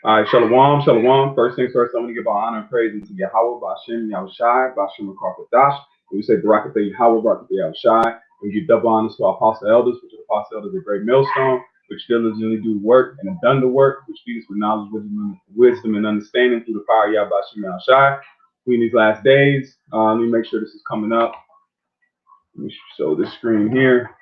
All right, Shalom, Shalom. First things first, I'm going to give our honor and praise unto Yahweh, Bashem, Yahushai, Bashem, Dash. We say Barakatah Yahweh, Barakatah Yahushai. We give double honors to our apostle elders, which are the apostle elders of great millstone, which diligently do work and have done the work, which feed us with knowledge, wisdom, and understanding through the power of Yahweh, Bashem, Yahushai. We in these last days, let me make sure this is coming up. Let me show this screen here.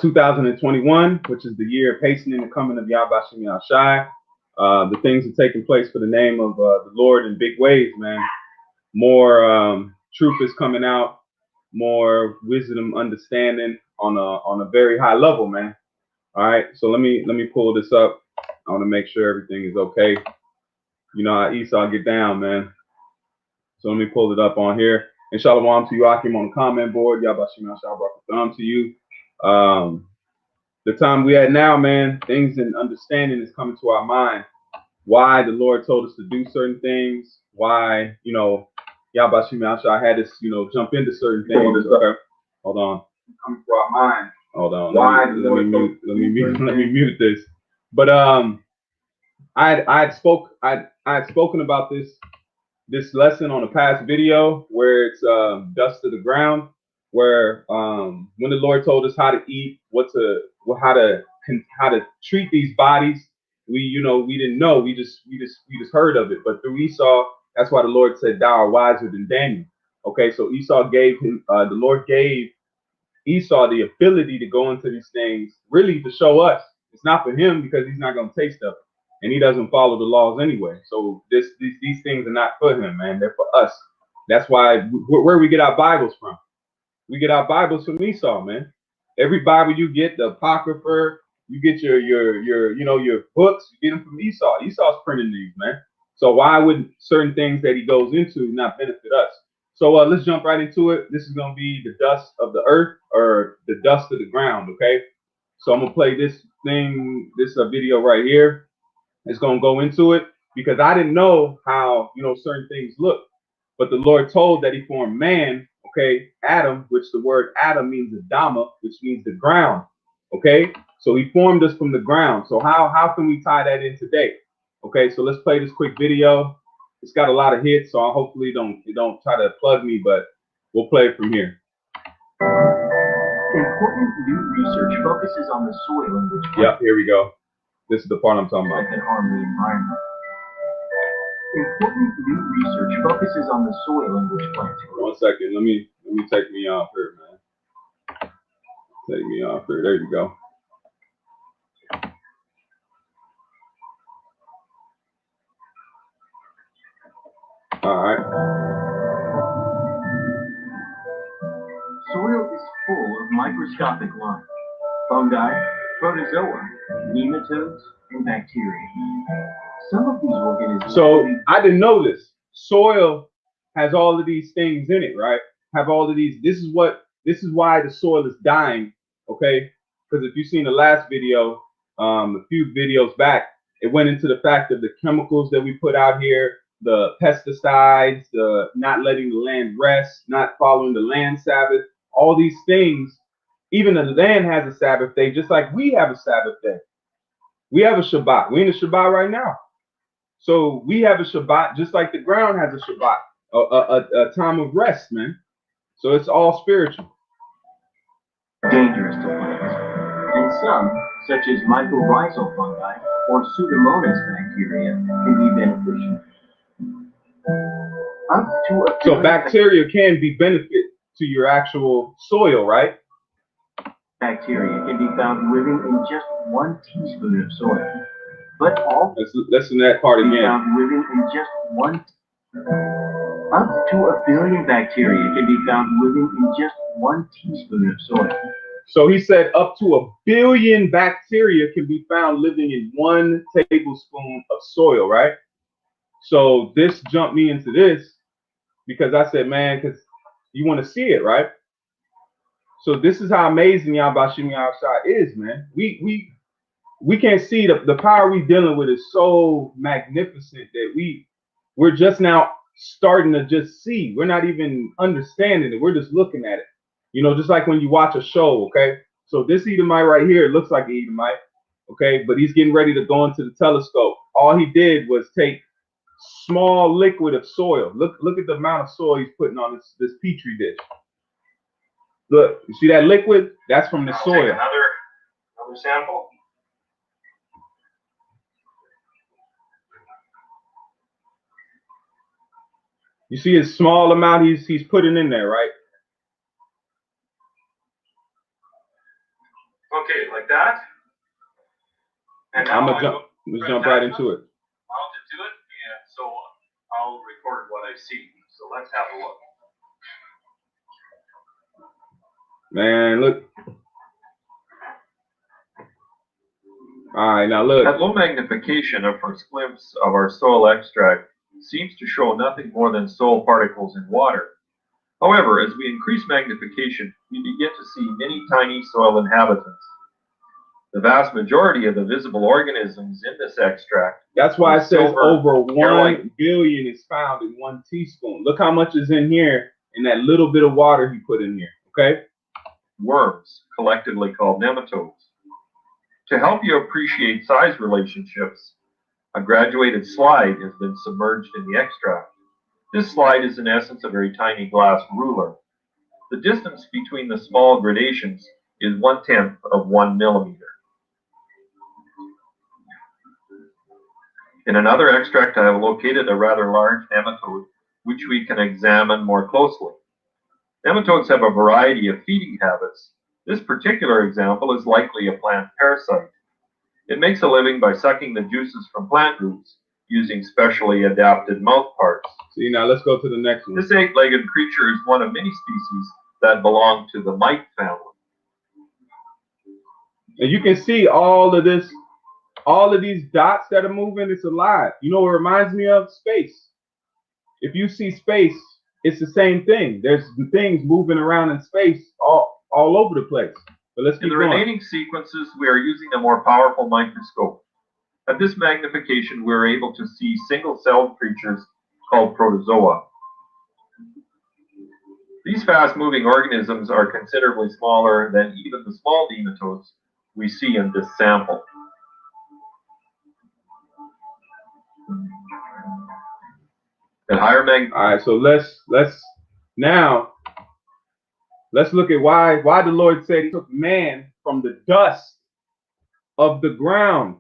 2021, which is the year of hastening the coming of Yahweh Bashem Yahushai. The things are taking place for the name of the Lord in big ways, man. More truth is coming out, more wisdom, understanding on a very high level, man. All right, so let me pull this up. I want to make sure everything is okay. You know how Esau get down, man. So let me pull it up on here. And shalom to you, Akim, on the comment board. Yahweh Bashem Yahushai, barakatuh to you. The time we at now, man, things and understanding is coming to our mind. Why the Lord told us to do certain things, why, Yahweh Bashem Yahushai had us, jump into certain things. Okay. Hold on. Coming to our mind. Hold on. Why let me mute this. But I had spoken about this lesson on a past video where it's dust to the ground, where when the Lord told us how to eat, how to treat these bodies, we didn't know, we just heard of it. But through Esau, that's why the Lord said, "Thou art wiser than Daniel." Okay, so Esau gave him, the Lord gave Esau the ability to go into these things, really to show us. It's not for him because he's not going to taste of it, and he doesn't follow the laws anyway. So these things are not for him, man. They're for us. That's why where we get our Bibles from. We get our Bibles from Esau, man. Every Bible you get, the Apocrypha, you get your books, you get them from Esau. Esau's printing these, man. So why would certain things that he goes into not benefit us? So let's jump right into it. This is going to be the dust of the earth or the dust of the ground, okay? So I'm going to play this video right here. It's going to go into it because I didn't know how, certain things look. But the Lord told that he formed man, okay, Adam, which the word Adam means Adama, which means the ground, okay? So he formed us from the ground. So how can we tie that in today? Okay, so let's play this quick video. It's got a lot of hits, so I hopefully don't try to plug me, but we'll play it from here. Important new research focuses on the soil in which Yep, here we go. This is the part I'm talking about. That can harm the environment. Important new research focuses on the soil in which plants grow. 1 second, let me take me off here, man. Take me off here. There you go. All right. Soil is full of microscopic life, fungi, protozoa, nematodes, and bacteria. Some of these organisms. So I didn't know this. Soil has all of these things in it, right? Have all of these. This is why the soil is dying, okay? Because if you've seen the last video, a few videos back, it went into the fact of the chemicals that we put out here, the pesticides, the not letting the land rest, not following the land Sabbath, all these things. Even the land has a Sabbath day, just like we have a Sabbath day. We have a Shabbat. We're in the Shabbat right now. So we have a Shabbat, just like the ground has a Shabbat, a time of rest, man. So it's all spiritual. Dangerous to plants. And some, such as mycorrhizal fungi or Pseudomonas bacteria, can be beneficial. So bacteria can be benefit to your actual soil, right? Bacteria can be found living in just 1 teaspoon of soil. But all listen to that part again. Found living in just 1. Up to 1 billion bacteria can be found living in just 1 teaspoon of soil. So he said up to 1 billion bacteria can be found living in 1 tablespoon of soil, right? So this jumped me into this because I said, man, because you want to see it, right? So this is how amazing Yahweh Bashem Yahushai is, man. We can't see the power we're dealing with is so magnificent that we're just now starting to just see. We're not even understanding it. We're just looking at it. Just like when you watch a show, okay? So this Edomite right here looks like an Edomite. Okay, but he's getting ready to go into the telescope. All he did was take small liquid of soil. Look at the amount of soil he's putting on this petri dish. Look, you see that liquid? That's from the I'll soil. take another sample. You see his small amount he's putting in there, right? Okay, like that. And now I'm gonna jump right into it. Mount it to it, and so I'll record what I see. So let's have a look. Man, look. All right, now look. At low magnification, a first glimpse of our soil extract seems to show nothing more than soil particles in water. However, as we increase magnification, we begin to see many tiny soil inhabitants. The vast majority of the visible organisms in this extract. That's why it says over 1 hair-like billion is found in 1 teaspoon. Look how much is in here in that little bit of water he put in here, okay? worms, collectively called nematodes. To help you appreciate size relationships, a graduated slide has been submerged in the extract. This slide is in essence a very tiny glass ruler. The distance between the small gradations is 1/10 of 1 millimeter. In another extract, I have located a rather large nematode, which we can examine more closely. Nematodes have a variety of feeding habits. This particular example is likely a plant parasite. It makes a living by sucking the juices from plant roots using specially adapted mouth parts. See, now let's go to the next one. This 8-legged creature is one of many species that belong to the mite family. And you can see all of this, all of these dots that are moving, it's alive. You know what it reminds me of? Space. If you see space, it's the same thing. There's things moving around in space all over the place. But let's keep In the going. remaining sequences, we are using a more powerful microscope. At this magnification, we are able to see single-celled creatures called protozoa. These fast-moving organisms are considerably smaller than even the small nematodes we see in this sample. At higher All right, so let's look at why the Lord said he took man from the dust of the ground.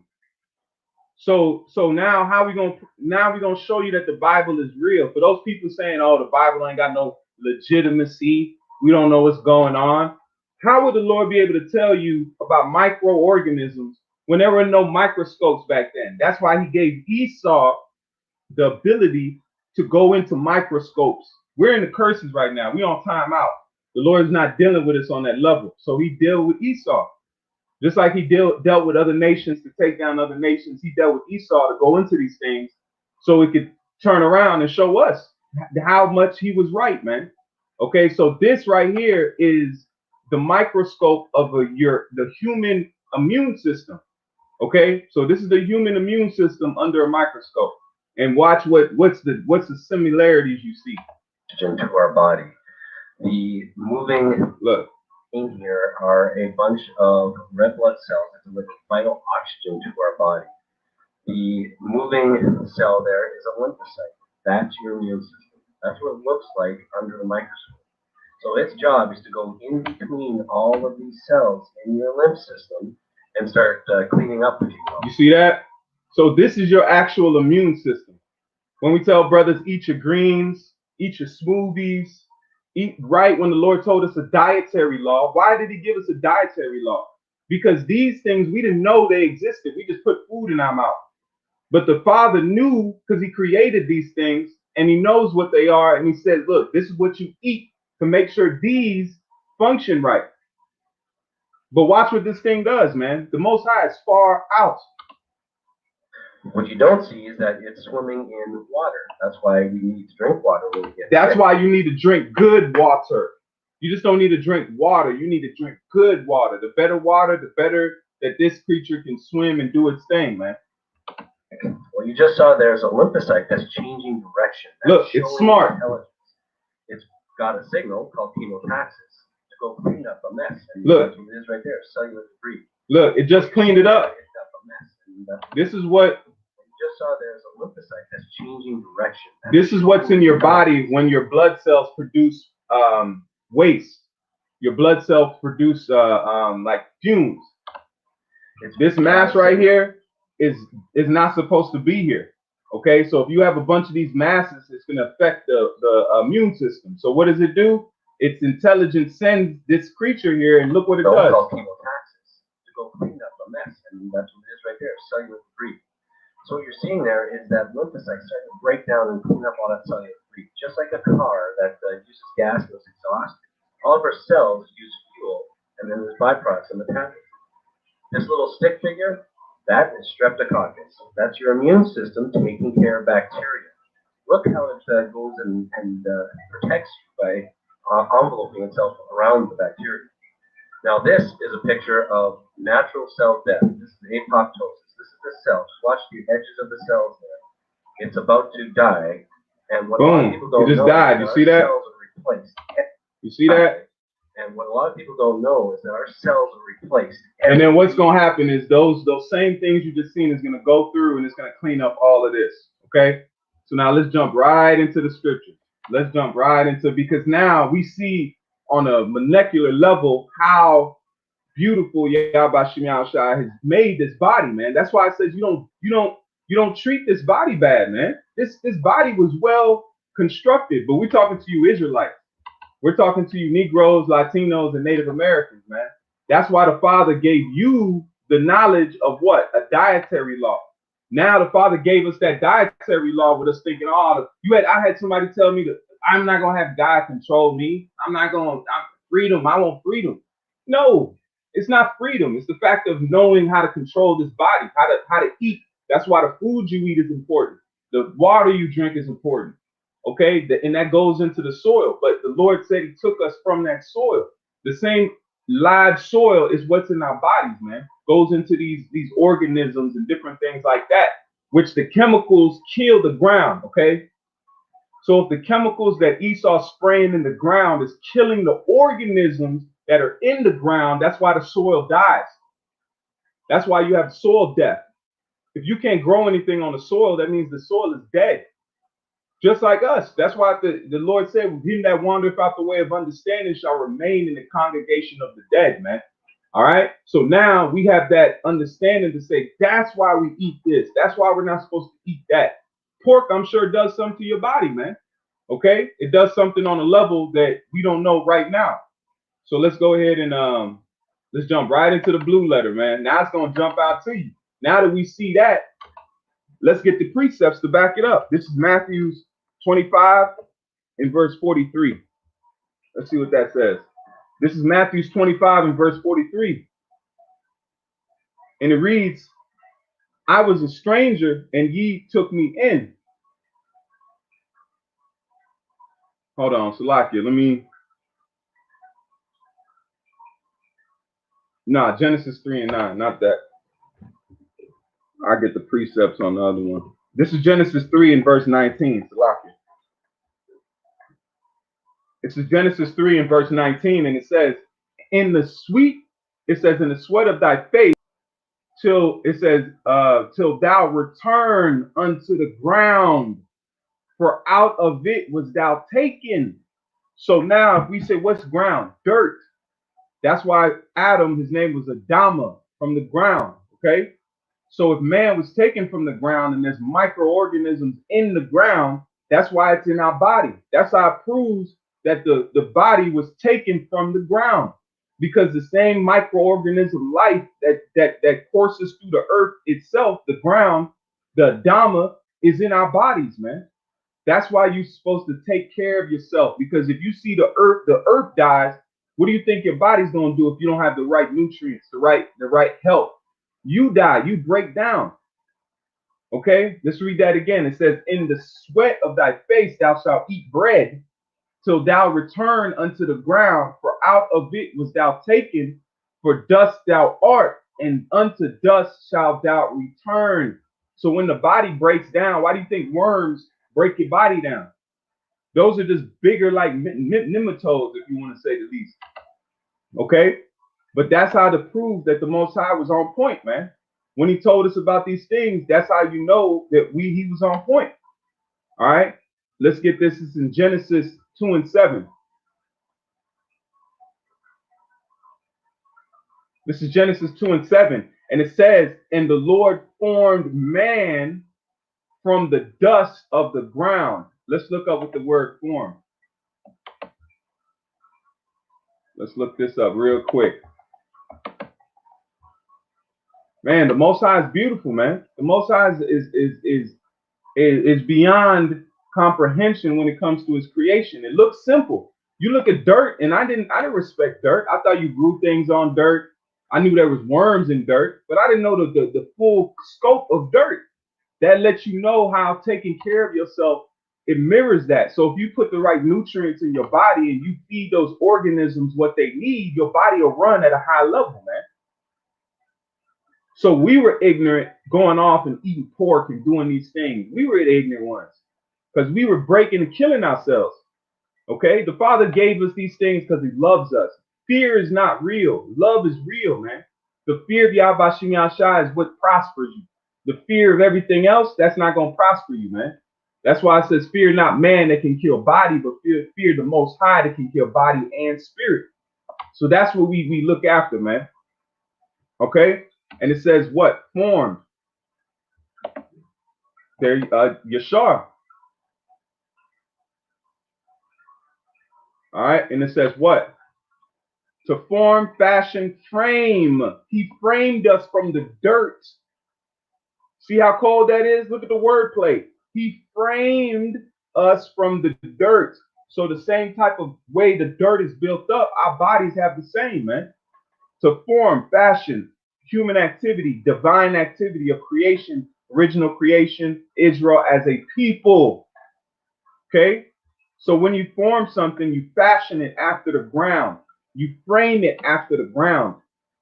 So now how we gonna show you that the Bible is real? For those people saying, oh, the Bible ain't got no legitimacy, we don't know what's going on. How would the Lord be able to tell you about microorganisms when there were no microscopes back then? That's why he gave Esau the ability to go into microscopes. We're in the curses right now. We're on timeout. The Lord is not dealing with us on that level. So he dealt with Esau. Just like he dealt with other nations to take down other nations, he dealt with Esau to go into these things so he could turn around and show us how much he was right, man. Okay, so this right here is the microscope of the human immune system. Okay, so this is the human immune system under a microscope. And watch what's the similarities you see. Into our body. The moving Look. in here are a bunch of red blood cells that deliver vital oxygen to our body. The moving cell there is a lymphocyte. That's your immune system. That's what it looks like under the microscope. So its job is to go in between all of these cells in your lymph system and start cleaning up, if you will. You see that? So this is your actual immune system. When we tell brothers, eat your greens, eat your smoothies, eat right, when the Lord told us a dietary law, why did he give us a dietary law? Because these things, we didn't know they existed. We just put food in our mouth. But the Father knew because he created these things and he knows what they are. And he said, look, this is what you eat to make sure these function right. But watch what this thing does, man. The Most High is far out. What you don't see is that it's swimming in water. That's why we need to drink water when we get That's sick. why you need to drink good water. You just don't need to drink water. You need to drink good water. The better water, the better that this creature can swim and do its thing, man. Well, you just saw there's a lymphocyte that's changing direction. That's Look, it's smart. Intelligence. It's got a signal called chemotaxis to go clean up a mess. And Look. it is right there, cellular debris. Look, it just cleaned it up. It's up a mess. And that's This is what what you just saw. There's a lymphocyte that's changing direction. this is what's in your body when your blood cells produce waste. Your blood cells produce like fumes. This mass right here is not supposed to be here. Okay, so if you have a bunch of these masses, it's going to affect the immune system. So what does it do? Its intelligence sends this creature here, and look what it does. Called chemotaxis to go clean up a mess, and that's what it is right there, cellular debris. So what you're seeing there is that lymphocytes start to break down and clean up all that cellular debris, just like a car that uses gas and is exhausted. All of our cells use fuel, and then there's byproducts and metabolism. This little stick figure, that is streptococcus. That's your immune system taking care of bacteria. Look how it goes and protects you by enveloping itself around the bacteria. Now this is a picture of natural cell death. This is apoptosis. This is the cell. Just watch the edges of the cells there. It's about to die. And what a lot of people don't know it just died. You see that? Cells are replaced. You see that? And what a lot of people don't know is that our cells are replaced. And then what's going to happen is those same things you just seen is going to go through and it's going to clean up all of this. Okay? So now let's jump right into the scripture. Let's jump right into, because now we see on a molecular level how beautiful Yahweh Shem Yahushua has made this body, man. That's why I said you don't treat this body bad, man. This body was well constructed, but we're talking to you Israelites. We're talking to you Negroes, Latinos, and Native Americans, man. That's why the Father gave you the knowledge of what? A dietary law. Now the Father gave us that dietary law with us thinking, I had somebody tell me that I'm not gonna have God control me. I'm freedom. I want freedom. No, it's not freedom. It's the fact of knowing how to control this body, how to eat. That's why the food you eat is important. The water you drink is important. Okay, and that goes into the soil. But the Lord said He took us from that soil. The same live soil is what's in our bodies, man. Goes into these organisms and different things like that, which the chemicals kill the ground. Okay, so if the chemicals that Esau's spraying in the ground is killing the organisms that are in the ground, that's why the soil dies. That's why you have soil death. If you can't grow anything on the soil, that means the soil is dead. Just like us. That's why the Lord said, him that wandereth out the way of understanding shall remain in the congregation of the dead, man. All right. So now we have that understanding to say, that's why we eat this. That's why we're not supposed to eat that. Pork, I'm sure, does something to your body, man. Okay. It does something on a level that we don't know right now. So let's go ahead and let's jump right into the blue letter, man. Now it's going to jump out to you. Now that we see that, let's get the precepts to back it up. This is Matthew 25 and verse 43. Let's see what that says. This is Matthew 25 and verse 43. And it reads, I was a stranger and ye took me in. Hold on, Salakia. Genesis 3 and 9, not that. I get the precepts on the other one. This is Genesis 3 and verse 19, Salakia. It's Genesis 3 and verse 19, and it says, in the sweat of thy face, till thou return unto the ground, for out of it was thou taken. So now if we say what's ground? Dirt. That's why Adam, his name was Adama, from the ground. Okay. So if man was taken from the ground and there's microorganisms in the ground, that's why it's in our body. That's how it proves that the body was taken from the ground, because the same microorganism life that courses through the earth itself, the ground, the Adama, is in our bodies, man. That's why you're supposed to take care of yourself, because if you see the earth dies, what do you think your body's going to do if you don't have the right nutrients, the right health? You die, you break down. Okay, let's read that again. It says, in the sweat of thy face thou shalt eat bread, till thou return unto the ground, for out of it was thou taken, for dust thou art, and unto dust shalt thou return. So when the body breaks down, why do you think worms break your body down? Those are just bigger, like nematodes, if you want to say the least. Okay, But that's how to prove that the Most High was on point, man. When he told us about these things, that's how you know that he was on point. All right, let's get this. It's in Genesis 2 and 7. This is Genesis 2 and 7. And it says, and the Lord formed man from the dust of the ground. Let's look up what the word form. Let's look this up real quick. Man, the Most High is beautiful, man. The Most High is beyond comprehension when it comes to his creation. It looks simple. You look at dirt, and I didn't respect dirt. I thought you grew things on dirt. I knew there was worms in dirt, but I didn't know the full scope of dirt. That lets you know how taking care of yourself, it mirrors that. So if you put the right nutrients in your body and you feed those organisms what they need, your body will run at a high level, man. So we were ignorant going off and eating pork and doing these things. We were the ignorant ones because we were breaking and killing ourselves. Okay, the Father gave us these things because he loves us. Fear is not real. Love is real, man. The fear of Yahweh Shem Yahshai is what prospers you. The fear of everything else, that's not going to prosper you, man. That's why it says, fear not man that can kill body, but fear the Most High that can kill body and spirit. So that's what we look after, man. Okay? And it says what? Formed. There, Yashar. All right, and it says what? To form, fashion, frame. He framed us from the dirt. See how cold that is? Look at the wordplay. He framed us from the dirt. So the same type of way the dirt is built up, our bodies have the same, man. To form, fashion, human activity, divine activity of creation, original creation, Israel as a people. Okay? So when you form something, you fashion it after the ground. You frame it after the ground.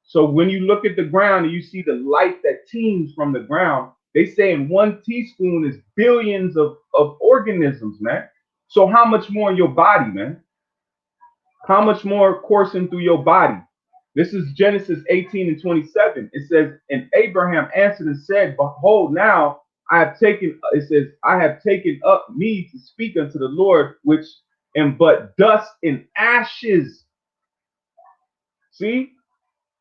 So when you look at the ground and you see the life that teems from the ground, they say in 1 teaspoon is billions of organisms, man. So how much more in your body, man? How much more coursing through your body? This is Genesis 18 and 27. It says, and Abraham answered and said, behold, now I have taken, it says, I have taken up me to speak unto the Lord, which am but dust and ashes. See?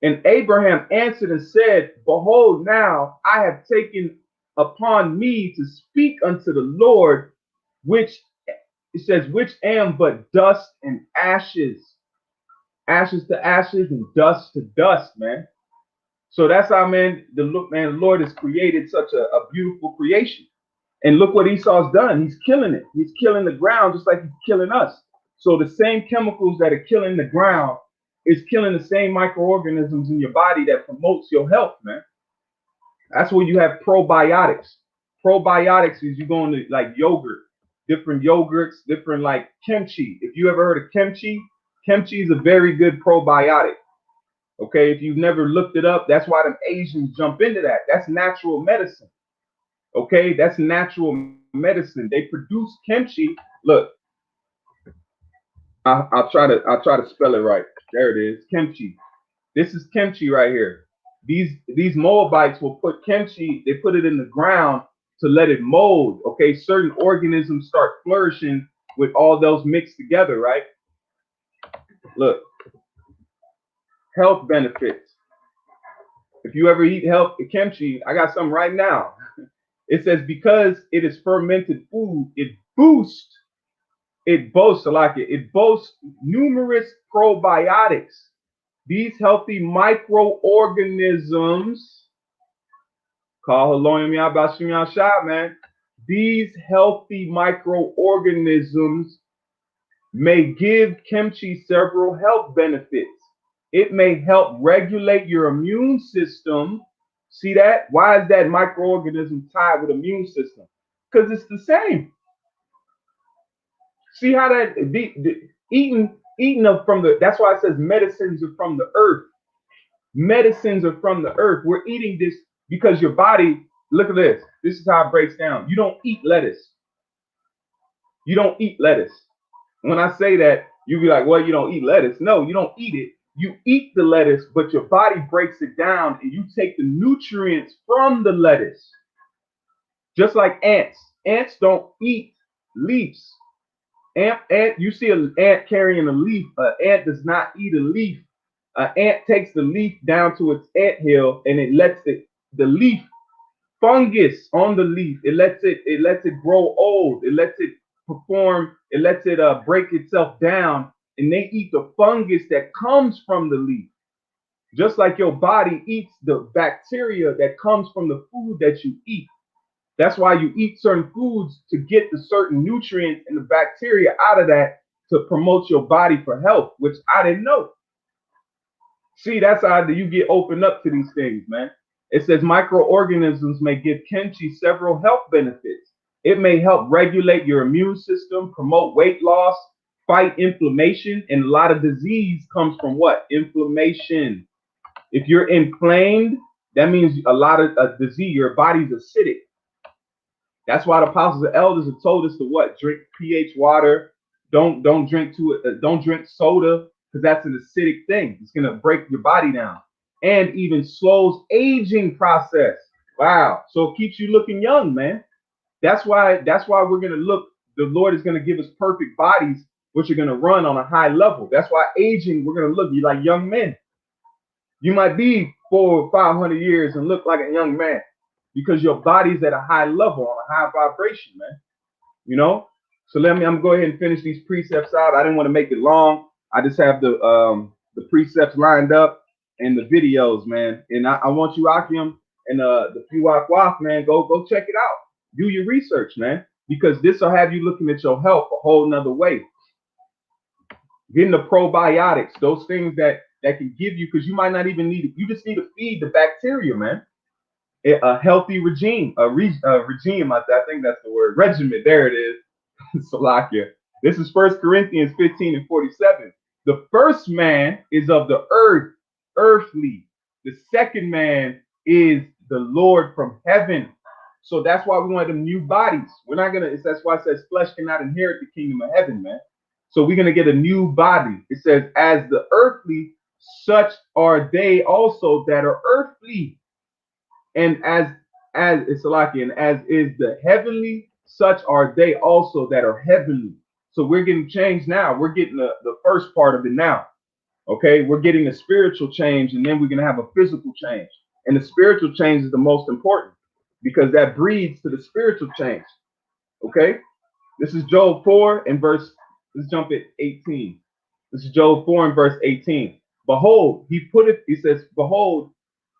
And Abraham answered and said, behold, now I have taken upon me to speak unto the Lord, which, it says, which am but dust and ashes. Ashes to ashes and dust to dust, man. So that's how, man, the Lord has created such a beautiful creation. And look what Esau's done. He's killing it. He's killing the ground just like he's killing us. So the same chemicals that are killing the ground is killing the same microorganisms in your body that promotes your health, man. That's where you have probiotics. Probiotics is you go into like yogurt, different yogurts, different like kimchi. If you ever heard of kimchi, kimchi is a very good probiotic. Okay, if you've never looked it up, that's why them Asians jump into that. That's natural medicine. Okay, that's natural medicine. They produce kimchi. Look, I'll try to spell it right. There it is, kimchi. This is kimchi right here. These Moabites will put kimchi. They put it in the ground to let it mold. Okay, certain organisms start flourishing with all those mixed together, right? Look, health benefits. If you ever eat kimchi, I got some right now. It says because it is fermented food, it boasts numerous probiotics. These healthy microorganisms, man. These healthy microorganisms may give kimchi several health benefits. It may help regulate your immune system. See that? Why is that microorganism tied with immune system? Because it's the same. See how that eating from the, that's why it says medicines are from the earth. Medicines are from the earth. We're eating this because your body, look at this. This is how it breaks down. You don't eat lettuce. You don't eat lettuce. When I say that, you'll be like, well, you don't eat lettuce. No, you don't eat it. you eat the lettuce, but your body breaks it down and you take the nutrients from the lettuce. Just like ants. Ants don't eat leaves. You see an ant carrying a leaf. An ant does not eat a leaf. An ant takes the leaf down to its ant hill and it lets the leaf fungus on the leaf. It lets it grow old. It lets it perform. It lets it break itself down, and they eat the fungus that comes from the leaf. Just like your body eats the bacteria that comes from the food that you eat. That's why you eat certain foods to get the certain nutrients and the bacteria out of that to promote your body for health, which I didn't know. See, that's how you get opened up to these things, man. It says microorganisms may give kimchi several health benefits. It may help regulate your immune system, promote weight loss, fight inflammation, and a lot of disease comes from what? Inflammation. If you're inflamed, that means a lot of disease. Your body's acidic. That's why the apostles and elders have told us to what? Drink pH water. Don't drink don't drink soda because that's an acidic thing. It's gonna break your body down and even slows aging process. Wow. So it keeps you looking young, man. That's why we're gonna look. The Lord is gonna give us perfect bodies, which are gonna run on a high level. That's why aging, we're gonna look you like young men. You might be 400 or 500 years and look like a young man because your body's at a high level on a high vibration, man. You know. So I'm gonna go ahead and finish these precepts out. I didn't want to make it long. I just have the precepts lined up and the videos, man. And I want you, Akim, and the Fuwak Waf, man, go check it out. Do your research, man, because this will have you looking at your health a whole nother way. Getting the probiotics, those things that can give you, because you might not even need it. You just need to feed the bacteria, man. A healthy regime, regime. I think that's the word. Regimen. There it is. Salakia. This is 1 Corinthians 15 and 47. The first man is of the earth, earthly. The second man is the Lord from heaven. So that's why we want them new bodies. We're not gonna. That's why it says flesh cannot inherit the kingdom of heaven, man. So we're gonna get a new body. It says, as the earthly, such are they also that are earthly, and as it's Salakia, and as is the heavenly, such are they also that are heavenly. So we're getting changed now. We're getting the first part of it now. Okay, we're getting a spiritual change, and then we're gonna have a physical change. And the spiritual change is the most important because that breeds to the spiritual change. Okay, this is Job 4 and verse. Let's jump at 18. This is Job 4 and verse 18. Behold, he says, behold,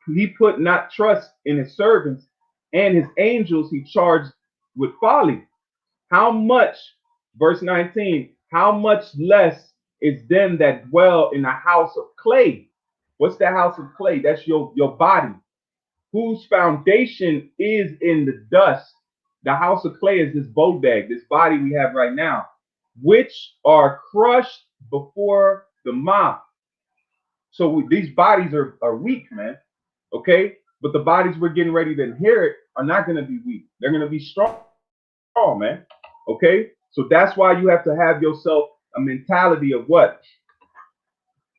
he put not trust in his servants, and his angels he charged with folly. How much, verse 19, how much less is them that dwell in a house of clay? What's the house of clay? That's your body, whose foundation is in the dust. The house of clay is this bodeg, this body we have right now, which are crushed before the moth. So these bodies are weak, man. Okay, but the bodies we're getting ready to inherit are not going to be weak. They're going to be strong, man. Okay, so that's why you have to have yourself a mentality of what?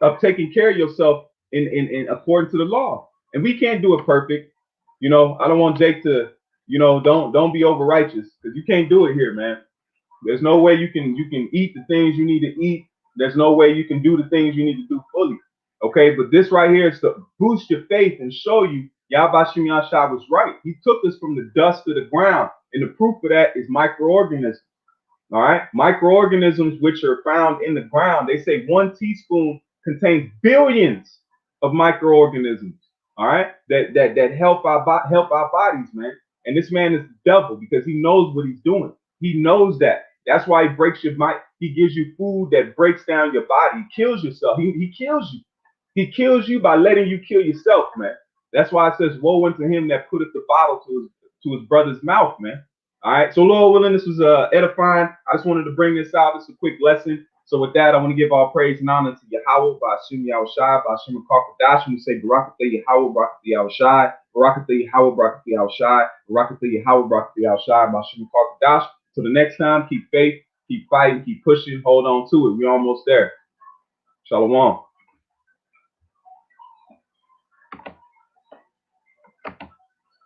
Of taking care of yourself in according to the law. And we can't do it perfect. You know, I don't want Jake to, don't be over righteous because you can't do it here, man. There's no way you can eat the things you need to eat. There's no way you can do the things you need to do fully. Okay, but this right here is to boost your faith and show you Yahbashim Yahshua was right. He took us from the dust to the ground. And the proof of that is microorganisms. All right, microorganisms which are found in the ground. They say 1 teaspoon contains billions of microorganisms. All right, that help our bodies, man. And this man is the devil because he knows what he's doing. He knows that. That's why he breaks your mind. He gives you food that breaks down your body. He kills yourself. He kills you. He kills you by letting you kill yourself, man. That's why it says, woe unto him that putteth the bottle to his brother's mouth, man. All right. So, Lord willing, this was edifying. I just wanted to bring this out. This is a quick lesson. So, with that, I want to give all praise and honor to Yahweh, by Hashem Yahushai, by Hashem Kakadash. We say, Barakatah Yahweh, Barakatah Yahushai, Barakatah Yahweh, Barakatah Yahushai, Barakatah Yahweh, Barakatah Yahushai, by Hashem Kakadash. So, the next time, keep faith, keep fighting, keep pushing, hold on to it. We're almost there. Shalom.